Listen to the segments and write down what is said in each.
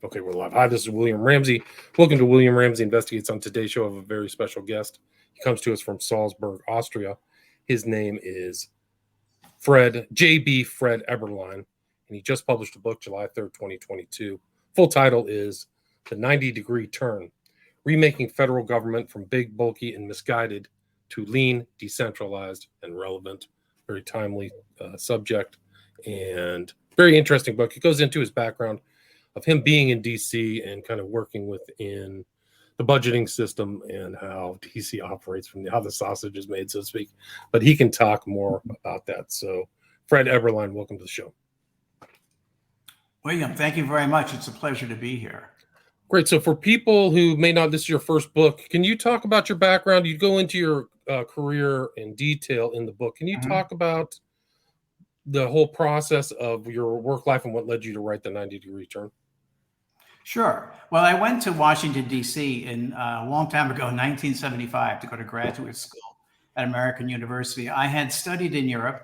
Okay, we're live. Hi, this is William Ramsey. Welcome to William Ramsey Investigates. On today's show, I have a very special guest. He comes to us from Salzburg, Austria. His name is Fred Eberlein, and he just published a book July 3rd, 2022. Full title is The 90-Degree Turn, Remaking Federal Government from Big, Bulky, and Misguided to Lean, Decentralized, and Relevant. Very timely subject and very interesting book. It goes into his background of him being in DC and kind of working within the budgeting system and how DC operates, from how the sausage is made, so to speak. But he can talk more about that. So, Fred Eberlein, welcome to the show. William, thank you very much. It's a pleasure to be here. Great. So for people who may not, this is your first book, can you talk about your background? You go into your career in detail in the book. Can you talk about the whole process of your work life and what led you to write The 90-Degree Turn? Sure. Well, I went to Washington, D.C. a long time ago, 1975, to go to graduate school at American University. I had studied in Europe,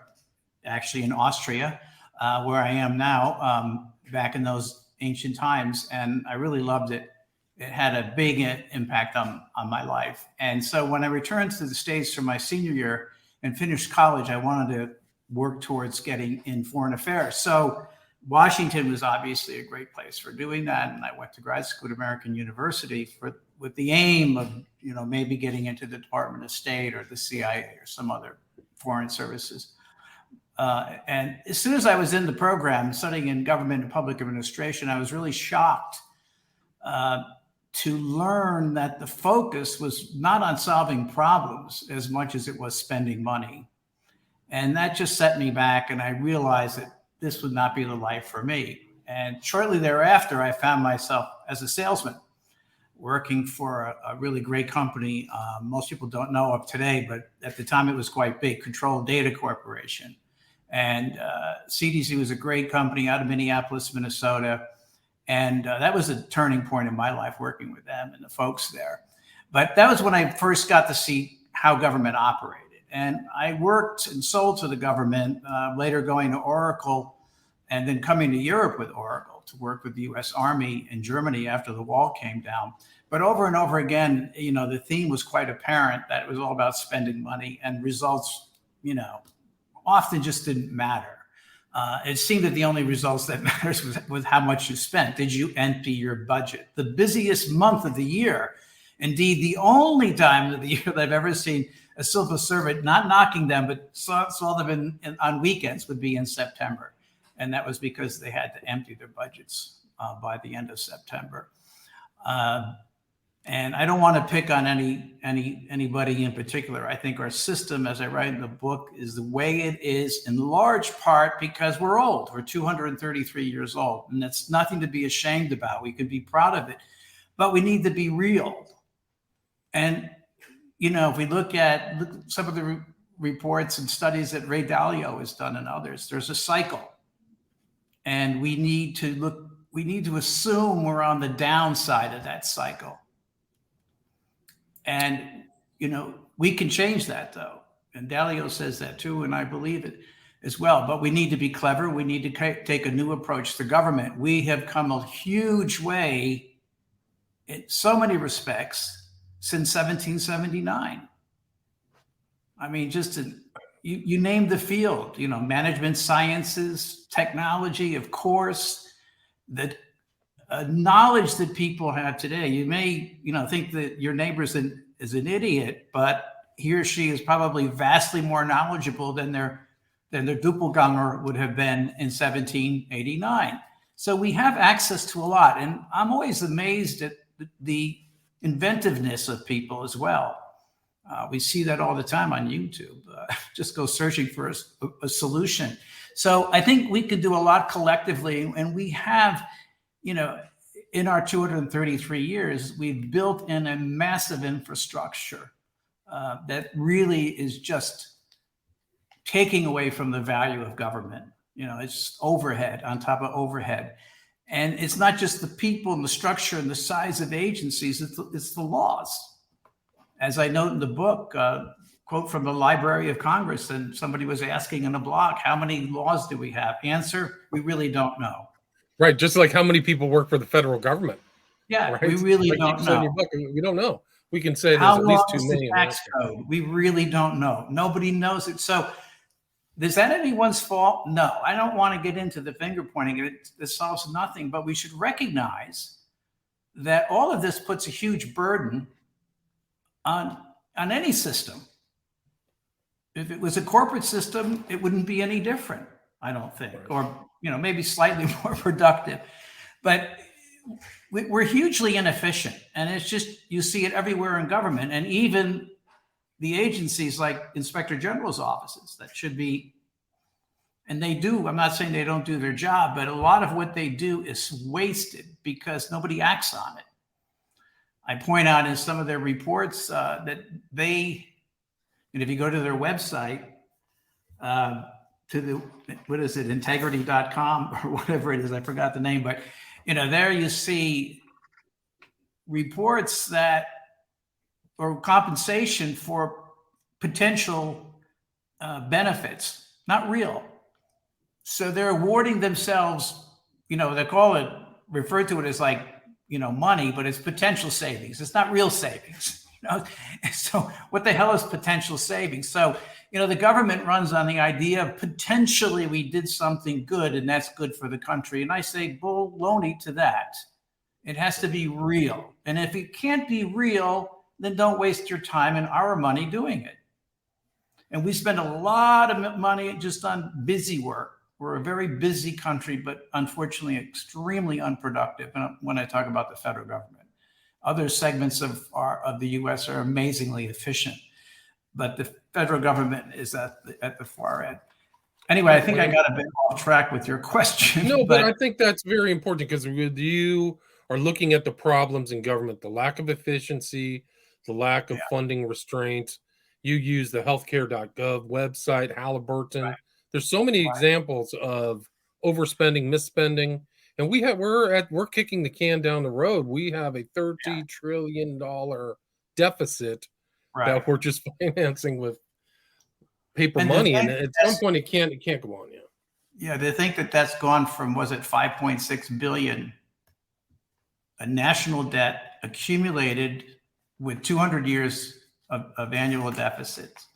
actually in Austria, where I am now, back in those ancient times, and I really loved it. It had a big impact on my life. And so when I returned to the States for my senior year and finished college, I wanted to work towards getting in foreign affairs. So Washington was obviously a great place for doing that. And I went to grad school at American University with the aim of, maybe getting into the Department of State or the CIA or some other foreign services. And as soon as I was in the program studying in government and public administration, I was really shocked to learn that the focus was not on solving problems as much as it was spending money. And that just set me back. And I realized that this would not be the life for me. And shortly thereafter, I found myself as a salesman working for a really great company. Most people don't know of today, but at the time it was quite big, Control Data Corporation. And CDC was a great company out of Minneapolis, Minnesota. And that was a turning point in my life, working with them and the folks there. But that was when I first got to see how government operated. And I worked and sold to the government, later going to Oracle and then coming to Europe with Oracle to work with the US Army in Germany after the wall came down. But over and over again, the theme was quite apparent that it was all about spending money, and results, often just didn't matter. It seemed that the only results that matters was how much you spent. Did you empty your budget? The busiest month of the year, indeed the only time of the year that I've ever seen a civil servant not knocking them, but saw them on weekends, would be in September. And that was because they had to empty their budgets by the end of September. And I don't want to pick on anybody in particular. I think our system, as I write in the book, is the way it is in large part because we're old. We're 233 years old, and that's nothing to be ashamed about. We can be proud of it, but we need to be real. And if we look at some of the reports and studies that Ray Dalio has done and others, there's a cycle. And we need to assume we're on the downside of that cycle. And, we can change that, though. And Dalio says that too, and I believe it as well. But we need to be clever. We need to take a new approach to government. We have come a huge way in so many respects since 1779. I mean, you name the field, management sciences, technology, of course, that knowledge that people have today. You may, think that your neighbor is an idiot, but he or she is probably vastly more knowledgeable than their doppelganger would have been in 1789. So we have access to a lot. And I'm always amazed at the inventiveness of people as well. We see that all the time on YouTube. Just go searching for a solution. So I think we could do a lot collectively, and we have, in our 233 years, we've built in a massive infrastructure that really is just taking away from the value of government. It's overhead on top of overhead. And it's not just the people and the structure and the size of agencies, it's the laws. As I note in the book, quote from the Library of Congress, and somebody was asking in a blog, how many laws do we have? Answer, we really don't know. Right. Just like how many people work for the federal government. Yeah, Right. we really Like you don't said in know. your book, we don't know. We can say there's How at long least 2 is the million out tax there. code? We really don't know. Nobody knows it. So is that anyone's fault? No, I don't want to get into the finger pointing. It solves nothing, but we should recognize that all of this puts a huge burden on any system. If it was a corporate system, it wouldn't be any different, I don't think, Right. or maybe slightly more productive. But we're hugely inefficient, and it's just, you see it everywhere in government, and even the agencies like Inspector General's offices that should be, and they do, I'm not saying they don't do their job, but a lot of what they do is wasted because nobody acts on it. I point out in some of their reports that and if you go to their website, to the, what is it, integrity.com or whatever it is, I forgot the name, but there you see reports that, or compensation for potential benefits, not real. So they're awarding themselves, they call it, refer to it as like, money, but it's potential savings. It's not real savings. So what the hell is potential savings? So, the government runs on the idea of potentially we did something good and that's good for the country. And I say baloney to that. It has to be real. And if it can't be real, then don't waste your time and our money doing it. And we spend a lot of money just on busy work. We're a very busy country, but unfortunately extremely unproductive when I talk about the federal government. Other segments of the U.S. are amazingly efficient, but the federal government is at the far end. Anyway, I think I got a bit off track with your question. No, but I think that's very important because you are looking at the problems in government, the lack of efficiency, the lack of funding restraints. You use the healthcare.gov website, Halliburton. Right. There's so many examples of overspending, misspending, and we're kicking the can down the road. We have a $30 trillion deficit that we're just financing with paper money, and at some point it can't go on. Yeah, they think that that's gone from, was it 5.6 billion, a national debt accumulated with 200 years of annual deficits,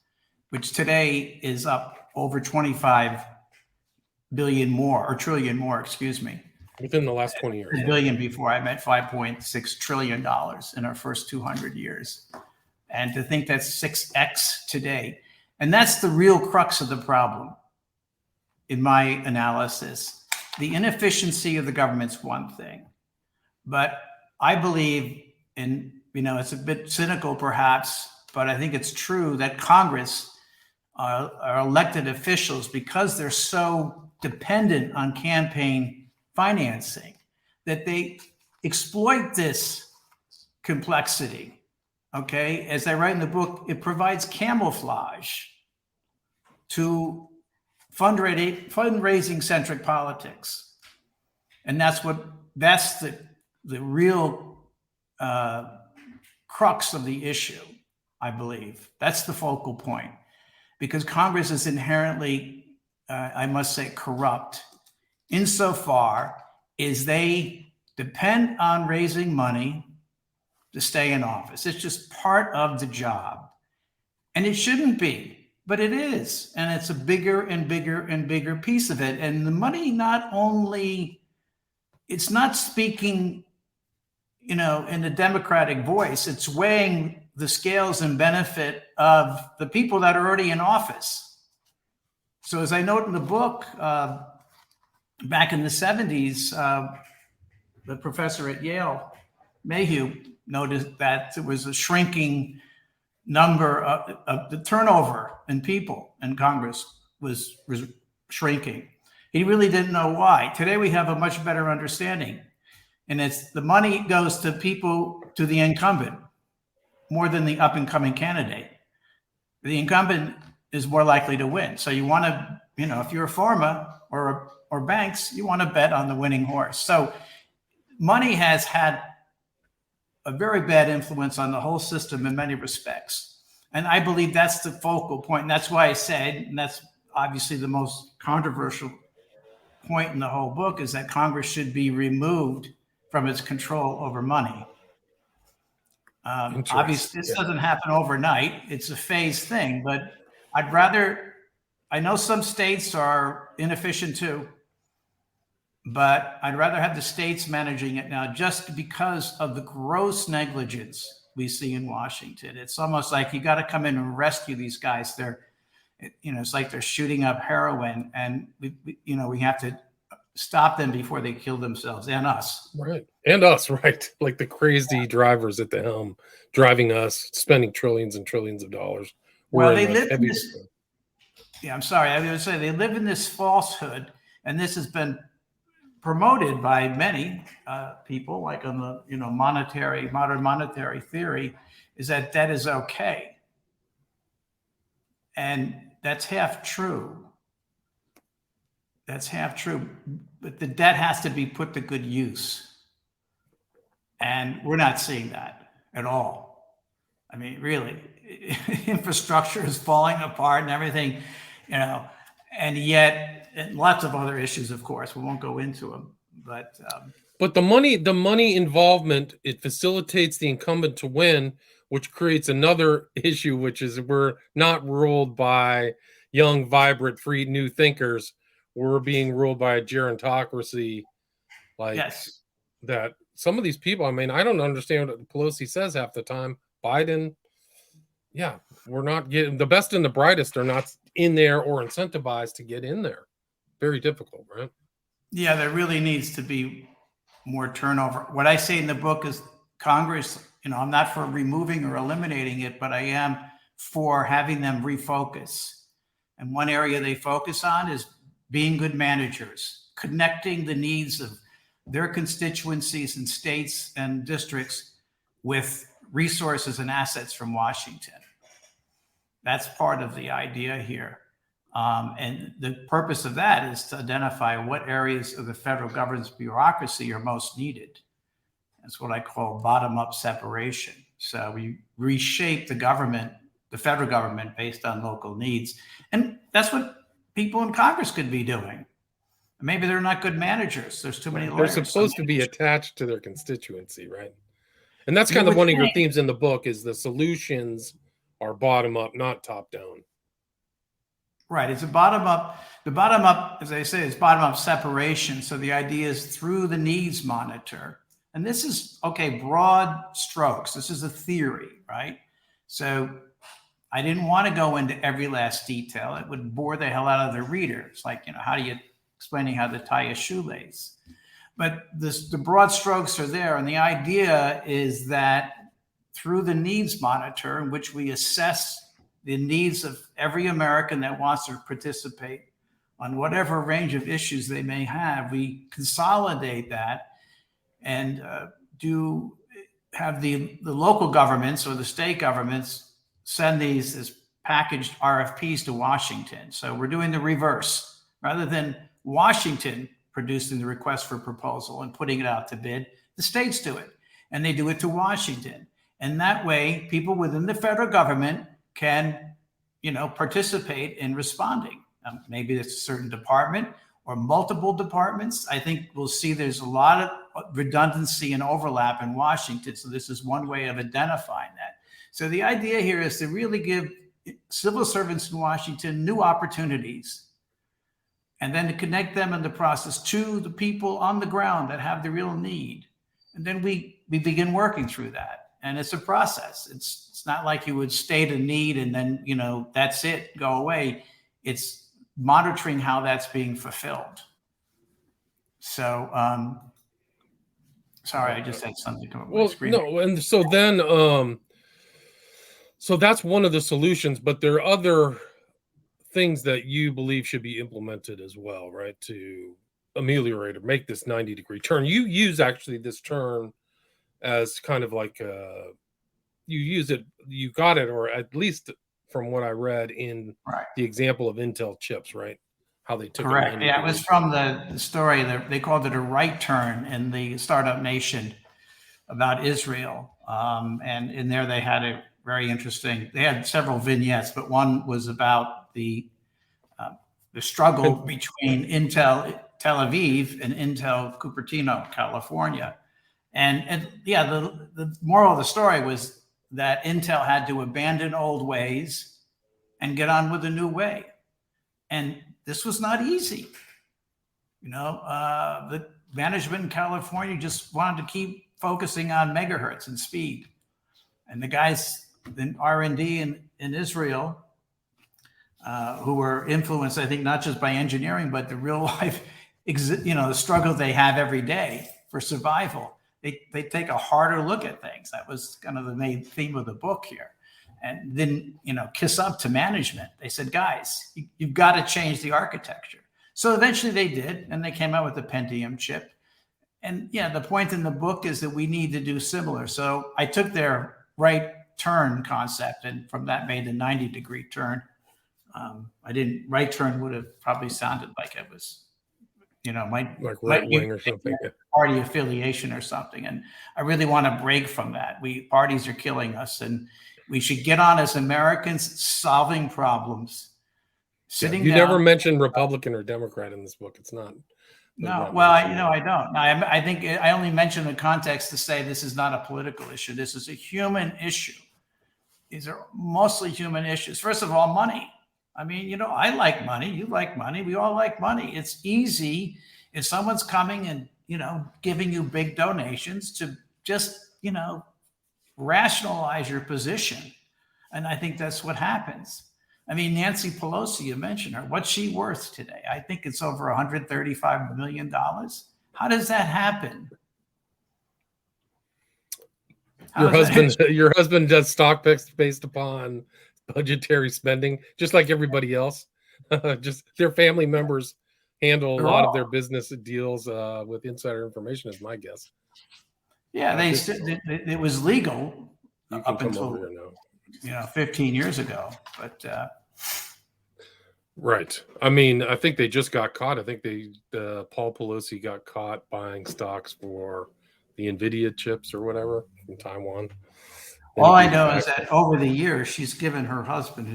which today is up over 25 billion more, or trillion more, excuse me. Within the last 20 years. A billion before, I meant $5.6 trillion in our first 200 years. And to think that's 6x today. And that's the real crux of the problem, in my analysis. The inefficiency of the government's one thing. But I believe, and it's a bit cynical perhaps, but I think it's true that Congress are elected officials, because they're so dependent on campaign financing, that they exploit this complexity. Okay, as I write in the book, it provides camouflage to fundraising centric politics, and that's the real crux of the issue. I believe that's the focal point, because Congress is inherently, I must say, corrupt insofar as they depend on raising money to stay in office. It's just part of the job. And it shouldn't be, but it is. And it's a bigger and bigger and bigger piece of it. And the money it's not speaking, in the democratic voice. It's weighing the scales and benefit of the people that are already in office. So as I note in the book, back in the 70s, the professor at Yale, Mayhew, noticed that there was a shrinking number of the turnover in people in Congress was shrinking. He really didn't know why. Today we have a much better understanding. And it's the money goes to people, to the incumbent, more than the up and coming candidate. The incumbent is more likely to win. So you want to, if you're a pharma or banks, you want to bet on the winning horse. So money has had a very bad influence on the whole system in many respects. And I believe that's the focal point. And that's why I said, and that's obviously the most controversial point in the whole book is that Congress should be removed from its control over money. Obviously, this doesn't happen overnight. It's a phased thing, but I know some states are inefficient too, but I'd rather have the states managing it now just because of the gross negligence we see in Washington. It's almost like you got to come in and rescue these guys. It's like they're shooting up heroin, and we have to stop them before they kill themselves and us. Right. And us, right. Like the crazy drivers at the helm driving us, spending trillions and trillions of dollars. Well, they live in this. Yeah, I'm sorry. I was going to say they live in this falsehood, and this has been promoted by many people, like on the modern monetary theory, is that debt is okay, and that's half true. That's half true, but the debt has to be put to good use, and we're not seeing that at all. I mean, really, infrastructure is falling apart and everything, and yet and lots of other issues, of course. We won't go into them, but the money involvement, it facilitates the incumbent to win, which creates another issue, which is we're not ruled by young, vibrant, free, new thinkers. We're being ruled by a gerontocracy, that some of these people. I mean, I don't understand what Pelosi says half the time. Biden, yeah, we're not getting the best and the brightest are not in there or incentivized to get in there. Very difficult, right? Yeah, there really needs to be more turnover. What I say in the book is Congress, I'm not for removing or eliminating it, but I am for having them refocus. And one area they focus on is being good managers, connecting the needs of their constituencies and states and districts with resources and assets from Washington. That's part of the idea here. And the purpose of that is to identify what areas of the federal government's bureaucracy are most needed. That's what I call bottom-up separation. So we reshape the government, the federal government, based on local needs. And that's what people in Congress could be doing. Maybe they're not good managers. There's too many lawyers. They're supposed to be attached to their constituency, right? And that's kind of one of your themes in the book is the solutions are bottom-up, not top-down. Right. It's a bottom-up. The bottom-up, as I say, is bottom-up separation. So the idea is through the needs monitor. And this is, broad strokes. This is a theory, right? So I didn't want to go into every last detail. It would bore the hell out of the readers. Like, how do you explaining how to tie a shoelace? But the broad strokes are there. And the idea is that through the needs monitor, in which we assess the needs of every American that wants to participate on whatever range of issues they may have, we consolidate that and have the local governments or the state governments send these as packaged RFPs to Washington. So we're doing the reverse. Rather than Washington producing the request for proposal and putting it out to bid, the states do it, and they do it to Washington. And that way, people within the federal government can, participate in responding. Maybe it's a certain department or multiple departments. I think we'll see there's a lot of redundancy and overlap in Washington. So this is one way of identifying that. So the idea here is to really give civil servants in Washington new opportunities, and then to connect them in the process to the people on the ground that have the real need. And then we begin working through that. And it's a process. It's not like you would state a need and then, that's it, go away. It's monitoring how that's being fulfilled. So, sorry, I just had something come up on my screen. No, and so then, so that's one of the solutions, but there are other things that you believe should be implemented as well, right? To ameliorate or make this 90-degree turn. You use actually this turn as kind of like you got it, or at least from what I read in the example of Intel chips, right? How they took Correct. Yeah, it was from the story that they called it a right turn in the Startup Nation about Israel. And in there they had a very interesting, they had several vignettes, but one was about the struggle between Intel Tel Aviv and Intel Cupertino, California. And yeah, the moral of the story was that Intel had to abandon old ways and get on with a new way. And this was not easy. The management in California just wanted to keep focusing on megahertz and speed. And the guys in R&D in Israel, who were influenced, I think, not just by engineering, but the real life, the struggle they have every day for survival. They take a harder look at things. That was kind of the main theme of the book here. And then, kiss up to management. They said, guys, you've got to change the architecture. So eventually they did, and they came out with the Pentium chip. And yeah, the point in the book is that we need to do similar. So I took their right turn concept and from that made a 90-degree turn. Right turn would have probably sounded like it was, like right wing or something. Party affiliation or something. And I really want to break from that. Parties are killing us, and we should get on as Americans solving problems. Sitting you down. never mentioned Republican or Democrat in this book. It's not. No, well, I don't. I think I only mention the context to say this is not a political issue. This is a human issue. These are mostly human issues. First of all, money. I mean, I like money. You like money. We all like money. It's easy if someone's coming and, giving you big donations to just, rationalize your position. And I think that's what happens. I mean, Nancy Pelosi, you mentioned her. What's she worth today? I think it's over $135 million. How does that happen? Your husband does stock picks based upon budgetary spending, just like everybody else. Just their family members handle a lot of their business deals with insider information, is my guess. Yeah, it was legal up until 15 years ago, but right. I mean, I think they just got caught. I think Paul Pelosi got caught buying stocks for the NVIDIA chips or whatever from Taiwan. All I know is that over the years, she's given her husband,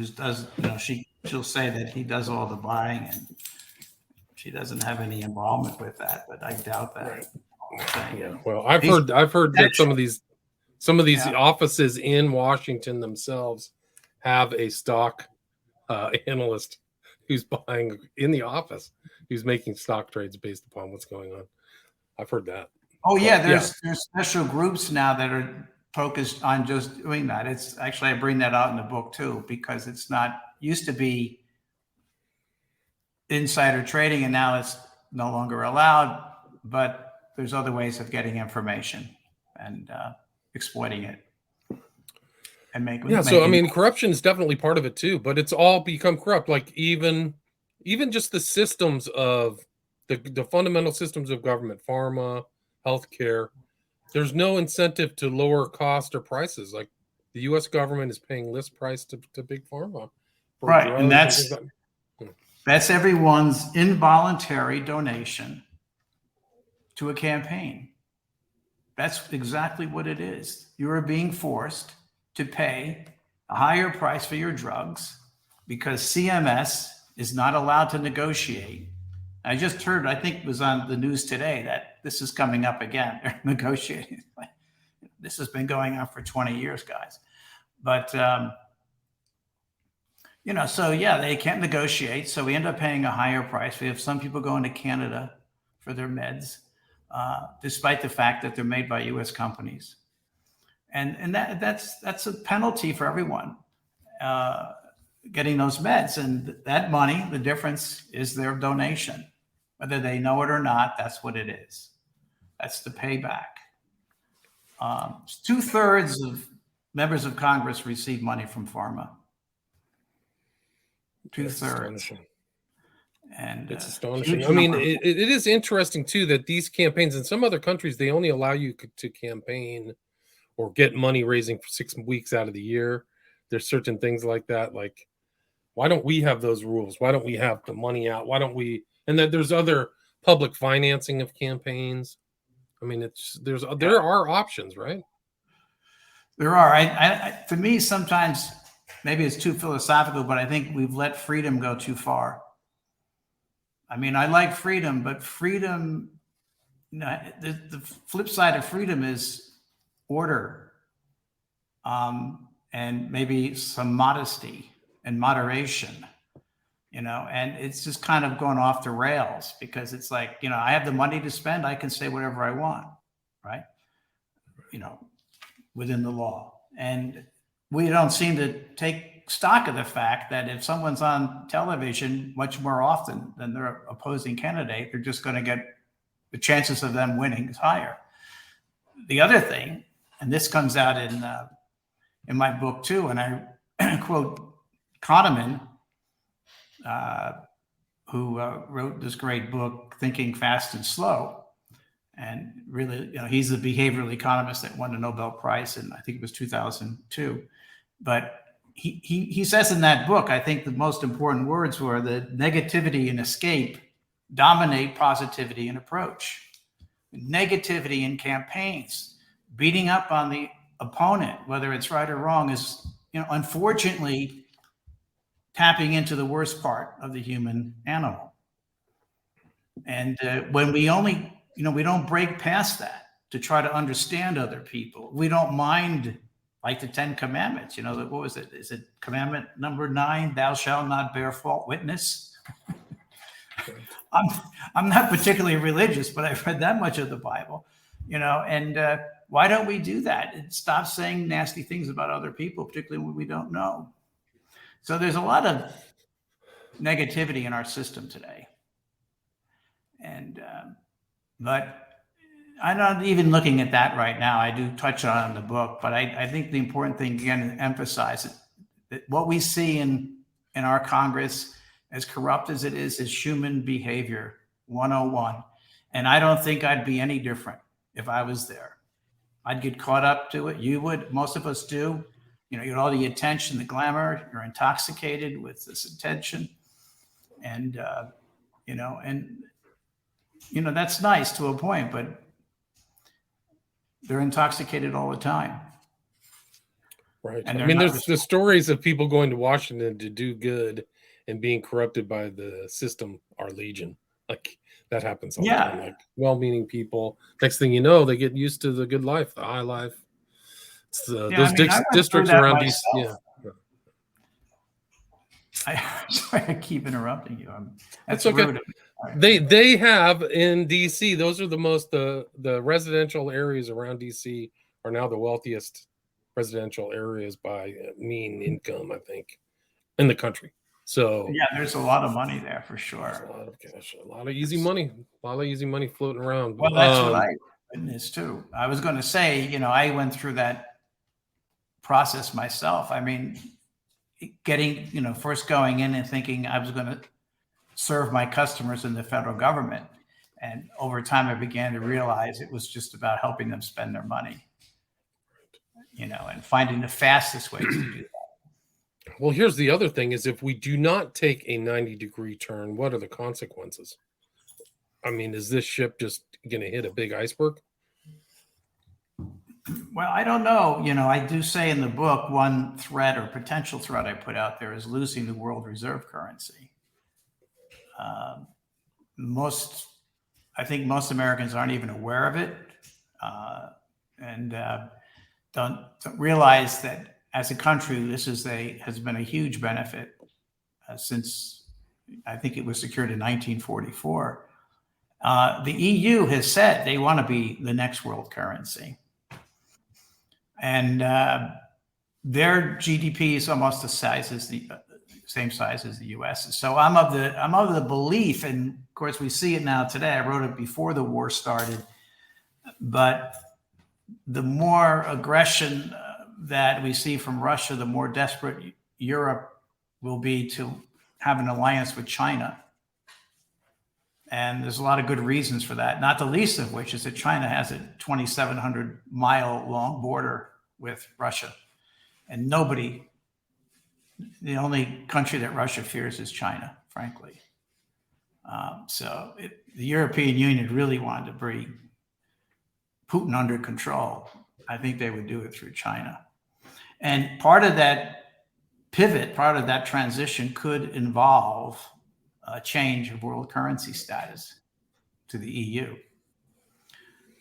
she'll say that he does all the buying, and she doesn't have any involvement with that. But I doubt that. Right. Yeah. Well, I've heard that some of these offices in Washington themselves have a stock analyst who's buying in the office, who's making stock trades based upon what's going on. I've heard that. Oh yeah, there's special groups now that are focused on just doing that. It's actually, I bring that out in the book too, because it's not used to be insider trading, and now it's no longer allowed, but there's other ways of getting information and exploiting it. So I mean, corruption is definitely part of it too, but it's all become corrupt. Like even just the systems of the fundamental systems of government, pharma, healthcare. There's no incentive to lower cost or prices. Like the U.S. government is paying list price to big pharma, right? And that's everyone's involuntary donation to a campaign. That's exactly what it is. You are being forced to pay a higher price for your drugs because CMS is not allowed to negotiate. I just heard, I think it was on the news today, that this is coming up again. They're negotiating. This has been going on for 20 years, guys. But, so yeah, they can't negotiate. So we end up paying a higher price. We have some people going to Canada for their meds, despite the fact that they're made by U.S. companies. And that's a penalty for everyone getting those meds. And that money, the difference is their donation. Whether they know it or not, that's what it is. That's the payback. 2/3 of members of Congress receive money from pharma. 2/3. And it's astonishing. I mean, it is interesting too that these campaigns in some other countries, they only allow you to campaign or get money raising for 6 weeks out of the year. There's certain things like that. Like, why don't we have those rules? Why don't we have the money out? Why don't we? And then there's other public financing of campaigns. I mean, there are options, right? There are. For me, sometimes maybe it's too philosophical, but I think we've let freedom go too far. I mean, I like freedom, but freedom, the flip side of freedom is order, and maybe some modesty and moderation, and it's just kind of going off the rails because it's like, I have the money to spend. I can say whatever I want, right? Within the law. And we don't seem to take stock of the fact that if someone's on television much more often than their opposing candidate, they're just going to get the chances of them winning is higher. The other thing, and this comes out in my book too, and I quote Kahneman, who wrote this great book, Thinking Fast and Slow. And really, he's the behavioral economist that won the Nobel Prize in, I think it was 2002. But he says in that book, I think the most important words were that negativity and escape dominate positivity and approach. Negativity in campaigns, beating up on the opponent, whether it's right or wrong, is, unfortunately tapping into the worst part of the human animal. And when we only, we don't break past that to try to understand other people. We don't mind, like the 10 Commandments. What was it? Is it commandment number 9? Thou shalt not bear false witness. I'm not particularly religious, but I've read that much of the Bible, and why don't we do that? And stop saying nasty things about other people, particularly when we don't know. So there's a lot of negativity in our system today. And, but I'm not even looking at that right now. I do touch on it in the book, but I think the important thing, again, to emphasize it, that what we see in our Congress, as corrupt as it is human behavior 101. And I don't think I'd be any different if I was there. I'd get caught up to it. You would. Most of us do. You get all the attention, the glamour. You're intoxicated with this attention. And, that's nice to a point, but they're intoxicated all the time. Right. I mean, there's the stories of people going to Washington to do good and being corrupted by the system are legion. Like that happens all the time. Like well-meaning people. Next thing you know, they get used to the good life, the high life. It's those districts around DC. Yeah. Sorry, I keep interrupting you. That's okay. They have in DC. Those are the residential areas around DC are now the wealthiest residential areas by mean income, I think, in the country. So yeah, there's a lot of money there for sure. A lot of cash, a lot of easy money floating around. Well, that's what I witnessed too. I was going to say, I went through that process myself. I mean, getting, first going in and thinking I was going to serve my customers in the federal government. And over time, I began to realize it was just about helping them spend their money, and finding the fastest ways to do that. Well, here's the other thing is if we do not take a 90-degree turn, what are the consequences? I mean, is this ship just going to hit a big iceberg? Well, I don't know. I do say in the book, one threat or potential threat I put out there is losing the world reserve currency. I think most Americans aren't even aware of it, and don't realize that as a country, this has been a huge benefit since I think it was secured in 1944. The EU has said they want to be the next world currency. And their GDP is almost the same size as the U.S. So I'm of the belief, and of course we see it now today. I wrote it before the war started, but the more aggression that we see from Russia, the more desperate Europe will be to have an alliance with China. And there's a lot of good reasons for that, not the least of which is that China has a 2,700-mile long border with Russia. And the only country that Russia fears is China, frankly. So the European Union really wanted to bring Putin under control. I think they would do it through China. And part of that pivot, part of that transition could involve change of world currency status to the EU.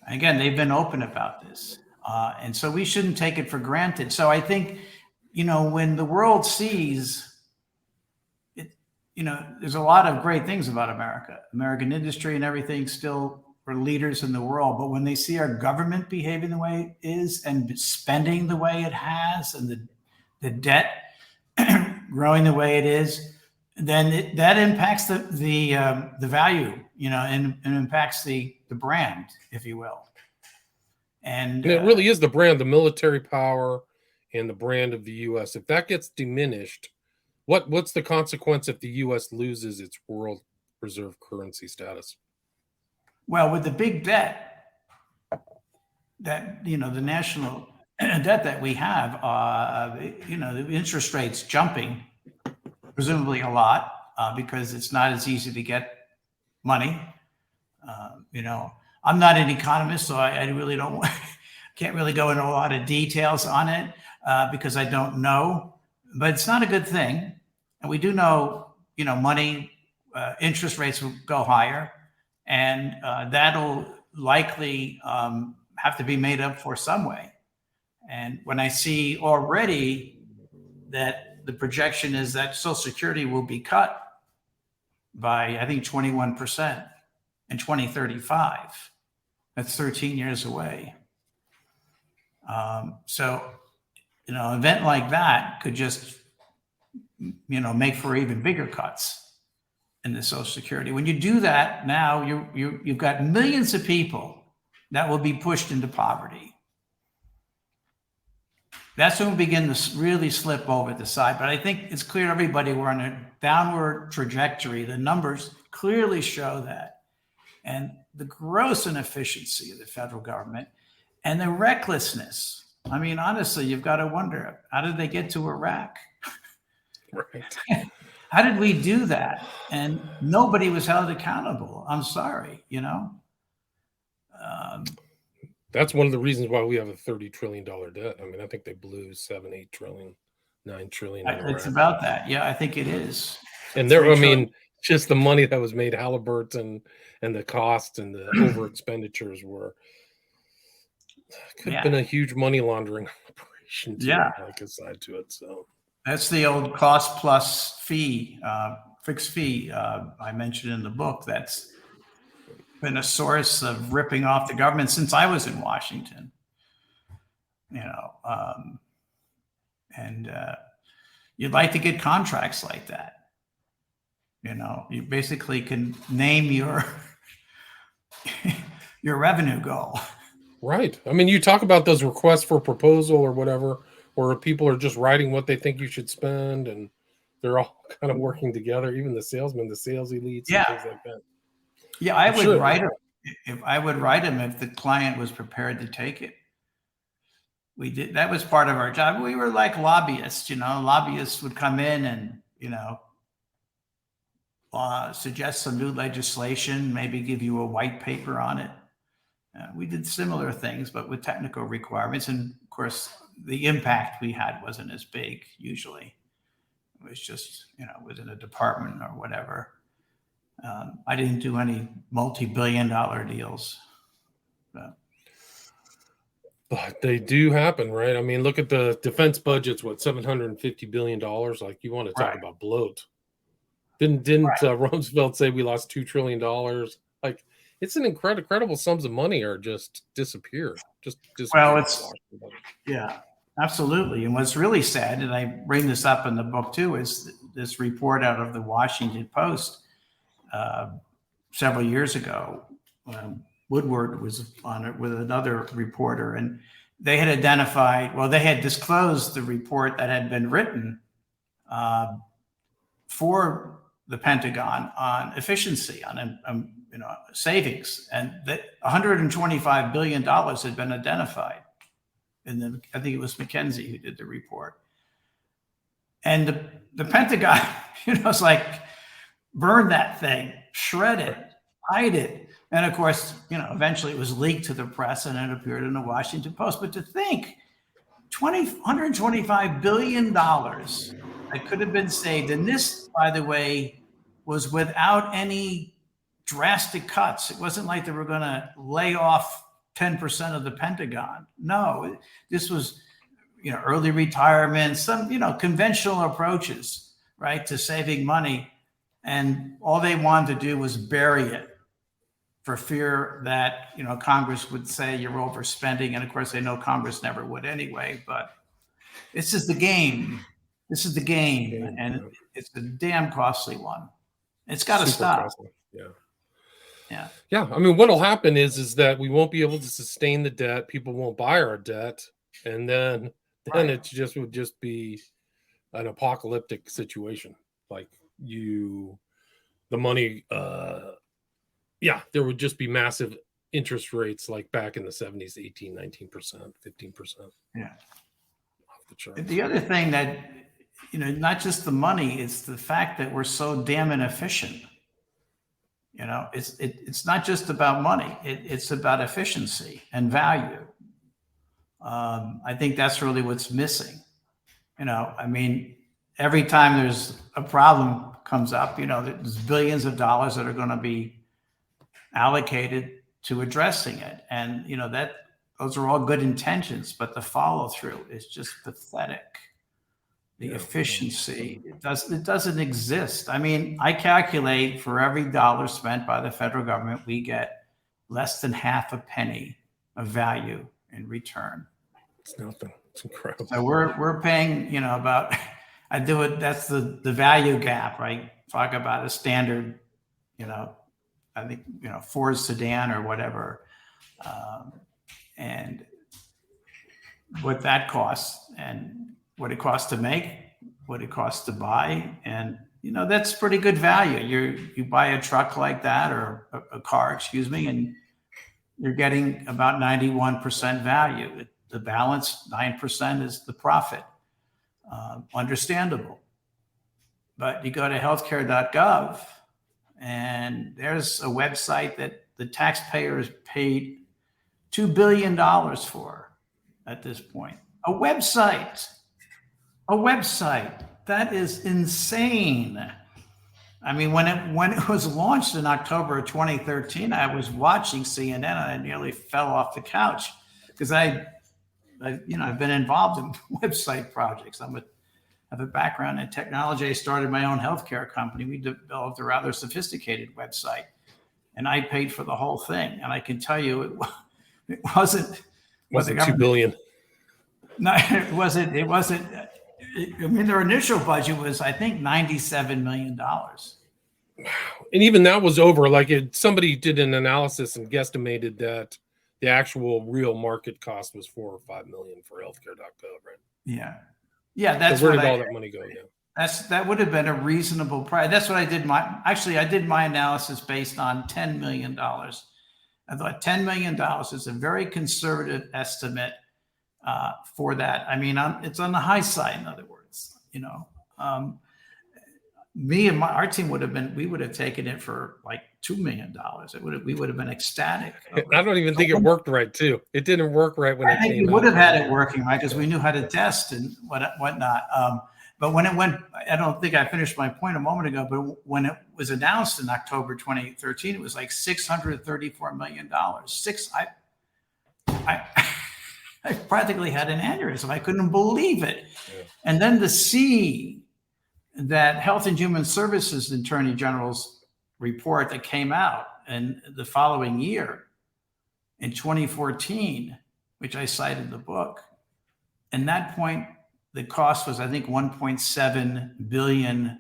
Again, they've been open about this. And so we shouldn't take it for granted. So I think, when the world sees it, there's a lot of great things about America, American industry and everything, still we're leaders in the world. But when they see our government behaving the way it is and spending the way it has and the debt growing the way it is, then that impacts the value, and impacts the brand, if you will. And it really is the brand, the military power and the brand of the U.S. If that gets diminished, what's the consequence if the U.S. loses its world reserve currency status? Well, with the big debt that, the national debt that we have, the interest rates jumping, presumably a lot, because it's not as easy to get money. I'm not an economist, so I really can't really go into a lot of details on it because I don't know. But it's not a good thing, and we do know, money, interest rates will go higher, and that'll likely have to be made up for some way. And when I see already that the projection is that Social Security will be cut by, I think, 21% in 2035. That's 13 years away. So, an event like that could just, make for even bigger cuts in the Social Security. When you do that, now you've got millions of people that will be pushed into poverty. That's when we begin to really slip over the side. But I think it's clear to everybody we're on a downward trajectory. The numbers clearly show that. And the gross inefficiency of the federal government and the recklessness. I mean, honestly, you've got to wonder, how did they get to Iraq? Right. How did we do that? And nobody was held accountable. I'm sorry, That's one of the reasons why we have a $30 trillion debt. I mean, I think they blew 7, 8 trillion, 9 trillion. It's about that. Yeah, I think it is. And there, I mean, just the money that was made, Halliburton and the cost and the over expenditures could have been a huge money laundering operation. Like aside to it. So that's the old cost plus fee, fixed fee I mentioned in the book. That's been a source of ripping off the government since I was in Washington. And you'd like to get contracts like that. You basically can name your revenue goal. Right. I mean, you talk about those requests for proposal or whatever, where people are just writing what they think you should spend, and they're all kind of working together. Even the salesmen, the sales elites, and things like that. Yeah, I would write them if the client was prepared to take it. We did. That was part of our job. We were like lobbyists. Lobbyists would come in and suggest some new legislation, maybe give you a white paper on it. We did similar things, but with technical requirements. And of course, the impact we had wasn't as big usually. It was just, within a department or whatever. I didn't do any multi-billion-dollar deals. But they do happen, right? I mean, look at the defense budget's $750 billion. Like, you want to talk about bloat. Didn't Rumsfeld say we lost $2 trillion? Like, it's an incredible sums of money are just disappear. Well, absolutely. And what's really sad, and I bring this up in the book too, is this report out of the Washington Post several years ago. Woodward was on it with another reporter, and they had they had disclosed the report that had been written for the Pentagon on efficiency, on savings, and that $125 billion had been identified. And then I think it was McKinsey who did the report. And the Pentagon, it's like, burn that thing, shred it, hide it. And of course, eventually it was leaked to the press and it appeared in the Washington Post. But to think $125 billion that could have been saved. And this, by the way, was without any drastic cuts. It wasn't like they were going to lay off 10% of the Pentagon. No, this was, early retirement, some, conventional approaches, right, to saving money. And all they wanted to do was bury it for fear that, Congress would say you're overspending. And of course, they know Congress never would anyway, but this is the game. This is the game. And it's a damn costly one. It's got to stop. Costly. Yeah. Yeah. Yeah. I mean, what'll happen is that we won't be able to sustain the debt. People won't buy our debt. And then it would just be an apocalyptic situation. Like the money, there would just be massive interest rates like back in the 70s, 18, 19%, 15%. Yeah. Off the charts. The other thing that, not just the money, it's the fact that we're so damn inefficient. It's not just about money. It's about efficiency and value. I think that's really what's missing. Every time there's a problem comes up, there's billions of dollars that are going to be allocated to addressing it. And, those are all good intentions, but the follow through is just pathetic. The efficiency, it doesn't exist. I calculate for every dollar spent by the federal government, we get less than half a penny of value in return. It's nothing. It's incredible. So we're paying, about, I do it. That's the value gap, right? Talk about a standard, I think, Ford sedan or whatever. And what that costs and what it costs to make, what it costs to buy. And, that's pretty good value. You buy a truck like that or a car, and you're getting about 91% value. The balance, 9% is the profit. Understandable. But you go to healthcare.gov and there's a website that the taxpayers paid $2 billion for at this point. A website. That is insane. When it was launched in October of 2013, I was watching CNN and I nearly fell off the couch because I've been involved in website projects. I have a background in technology. I started my own healthcare company. We developed a rather sophisticated website, and I paid for the whole thing. And I can tell you, it wasn't $2 billion. No, it wasn't. Their initial budget was, I think, $97 million. Wow. And even that was over. Like somebody did an analysis and guesstimated that the actual real market cost was $4 or $5 million for healthcare.gov, right? Yeah. Yeah. That's where did all that money go? Yeah. That would have been a reasonable price. That's what I did. I did my analysis based on $10 million. I thought $10 million is a very conservative estimate for that. It's on the high side, in other words. Me and our team would have taken it for like $2 million. We would have been ecstatic. I don't even think it worked right, too. It didn't work right when it came out. We would have had it working right because we knew how to test and whatnot. But when it went, I don't think I finished my point a moment ago, but when it was announced in October 2013, it was like $634 million. I practically had an aneurysm. I couldn't believe it. Yeah. And then to see that Health and Human Services Attorney General's report that came out in the following year in 2014, which I cited in the book, and that point, the cost was, I think, $1.7 billion.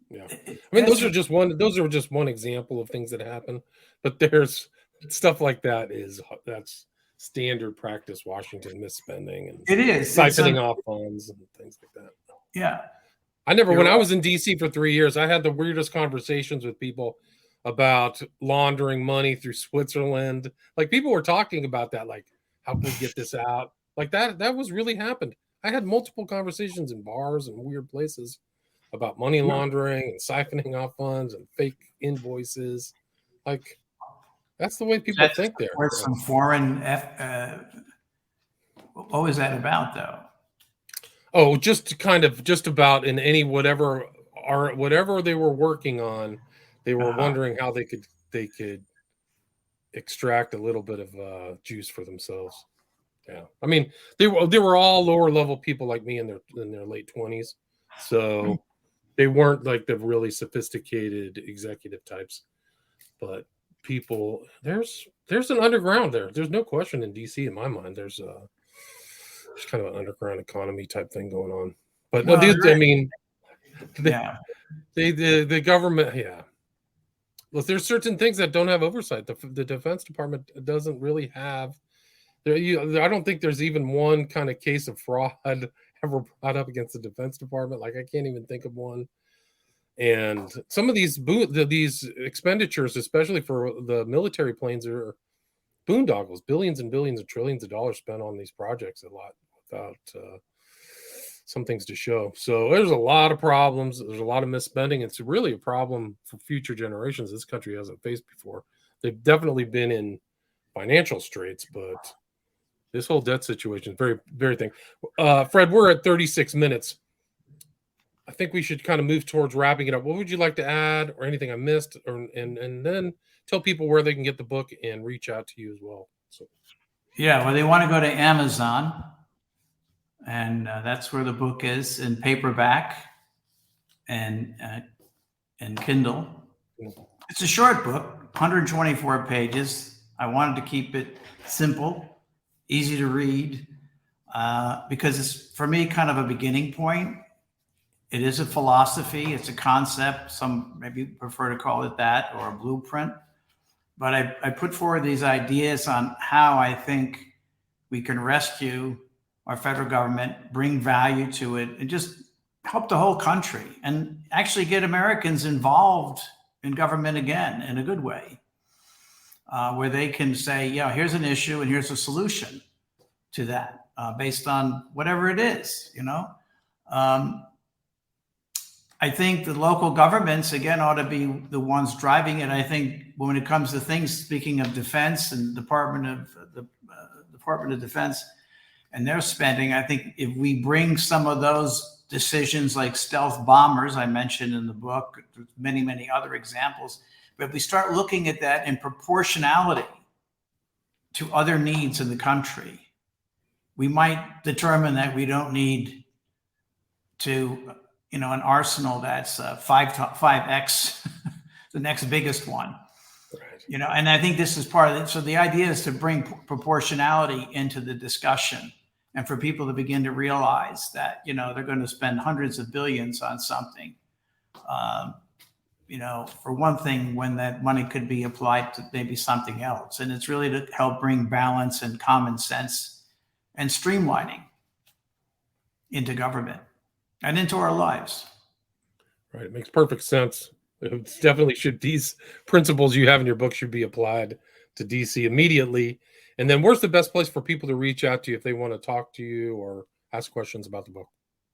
Yeah. Those are just one example of things that happen, but there's stuff like that's standard practice. Washington misspending and it is siphoning off funds and things like that. Yeah. When I was in DC for 3 years, I had the weirdest conversations with people about laundering money through Switzerland. Like people were talking about that, like, how can we get this out? Like that was really happened. I had multiple conversations in bars and weird places about money laundering and siphoning off funds and fake invoices. Like that's the way people think there. Or some foreign. What was that about, though? Oh, just about in any whatever they were working on, they were wondering how they could extract a little bit of juice for themselves. Yeah, I mean they were all lower level people like me in their late 20s, so they weren't like the really sophisticated executive types. But people, there's an underground there. There's no question in DC in my mind. There's kind of an underground economy type thing going on. But no, Well, I mean, they, yeah. the government, yeah. Well, there's certain things that don't have oversight. The Defense Department doesn't really have. I don't think there's even one kind of case of fraud ever brought up against the Defense Department. Like I can't even think of one. And some of these expenditures, especially for the military planes, are boondoggles, billions and billions and trillions of dollars spent on these projects. A lot without some things to show. So there's a lot of problems. There's a lot of misspending. It's really a problem for future generations this country hasn't faced before. They've definitely been in financial straits, but this whole debt situation is very, very thing. Fred, we're at 36 minutes. I think we should kind of move towards wrapping it up. What would you like to add, or anything I missed, and then tell people where they can get the book and reach out to you as well. So, Yeah, well, they want to go to Amazon, and that's where the book is in paperback and Kindle. It's a short book, 124 pages. I wanted to keep it simple, easy to read, because it's, for me, kind of a beginning point. It is a philosophy. It's a concept. Some maybe prefer to call it that, or a blueprint. But I put forward these ideas on how I think we can rescue our federal government, bring value to it, and just help the whole country and actually get Americans involved in government again in a good way, where they can say, yeah, here's an issue and here's a solution to that based on whatever it is, you know. I think the local governments, again, ought to be the ones driving it. I think when it comes to things, speaking of defense and Department of Defense and their spending, I think if we bring some of those decisions like stealth bombers I mentioned in the book, many, many other examples, but if we start looking at that in proportionality to other needs in the country, we might determine that we don't need to, an arsenal that's 5x the next biggest one. Right. And I think this is part of it. So the idea is to bring proportionality into the discussion, and for people to begin to realize that, they're going to spend hundreds of billions on something, for one thing, when that money could be applied to maybe something else. And it's really to help bring balance and common sense and streamlining into government and into our lives. Right. It makes perfect sense. It's definitely these principles you have in your book should be applied to DC immediately. And then where's the best place for people to reach out to you if they want to talk to you or ask questions about the book?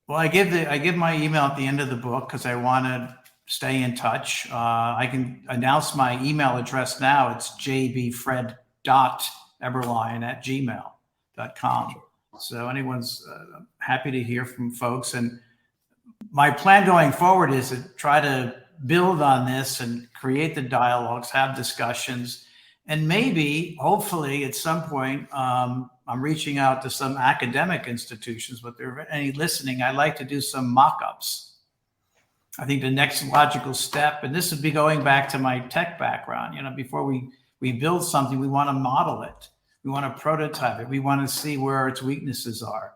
Well, I give my email at the end of the book because I want to stay in touch. I can announce my email address now. It's jbfred.eberlein@gmail.com. So anyone's happy to hear from folks. And my plan going forward is to try to build on this and create the dialogues, have discussions, and maybe, hopefully, at some point, I'm reaching out to some academic institutions, but if there are any listening, I'd like to do some mock-ups. I think the next logical step, and this would be going back to my tech background, before we build something, we want to model it. We want to prototype it. We want to see where its weaknesses are,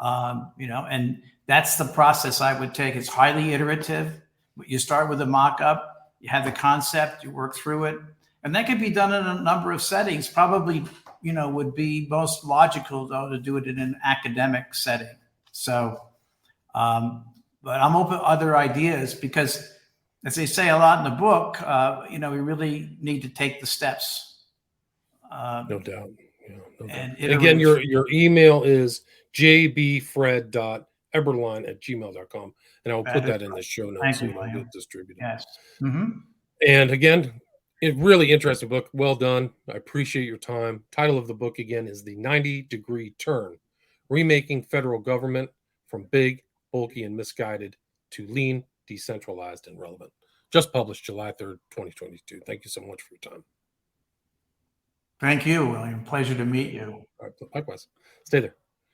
and that's the process I would take. It's highly iterative. You start with a mock-up, you have the concept, you work through it, and that can be done in a number of settings. Probably, would be most logical, though, to do it in an academic setting. So, but I'm open to other ideas because, as they say a lot in the book, we really need to take the steps. No doubt. Yeah, no doubt. And again, your email is jbfred.eberlein@gmail.com. And I'll put that in the show notes so you don't get distributed. Yes. Mm-hmm. And again, a really interesting book. Well done. I appreciate your time. Title of the book again is The 90-Degree Turn: Remaking Federal Government from big, bulky, and misguided to lean, decentralized, and relevant. Just published July 3rd, 2022. Thank you so much for your time. Thank you, William. Pleasure to meet you. All right, likewise. Stay there.